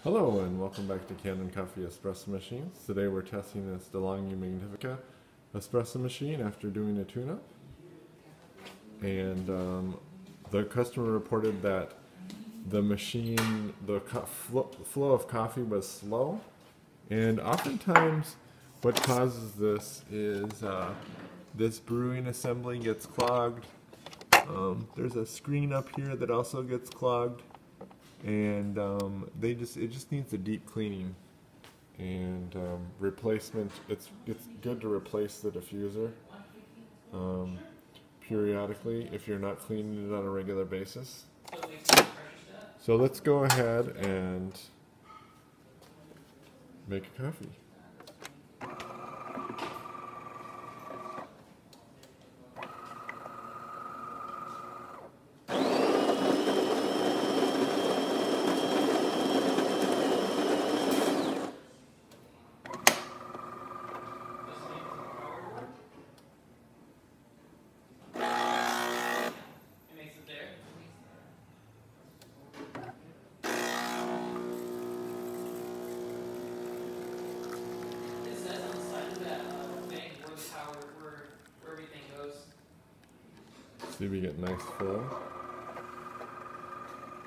Hello and welcome back to Kanen Coffee Espresso Machines. Today we're testing this DeLonghi Magnifica espresso machine after doing a tune-up. And the customer reported that the machine, the flow of coffee was slow. And oftentimes what causes this is this brewing assembly gets clogged. There's a screen up here that also gets clogged. And it just needs a deep cleaning and replacement. It's good to replace the diffuser periodically if you're not cleaning it on a regular basis. So let's go ahead and make a coffee. See, we get nice flow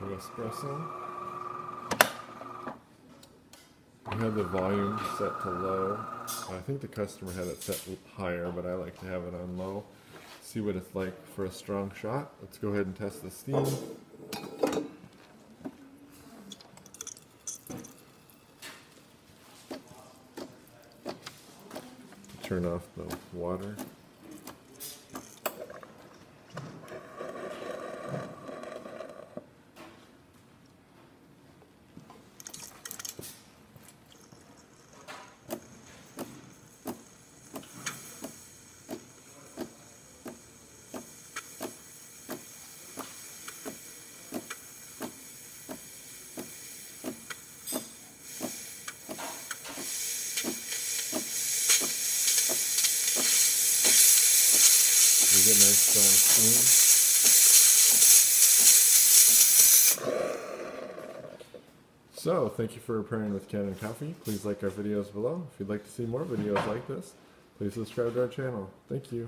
of espresso. We have the volume set to low. I think the customer had it set higher, but I like to have it on low. See what it's like for a strong shot. Let's go ahead and test the steam. Turn off the water. We get nice strong steam. So, thank you for pairing with Kanen Coffee. Please like our videos below. If you'd like to see more videos like this, please subscribe to our channel. Thank you.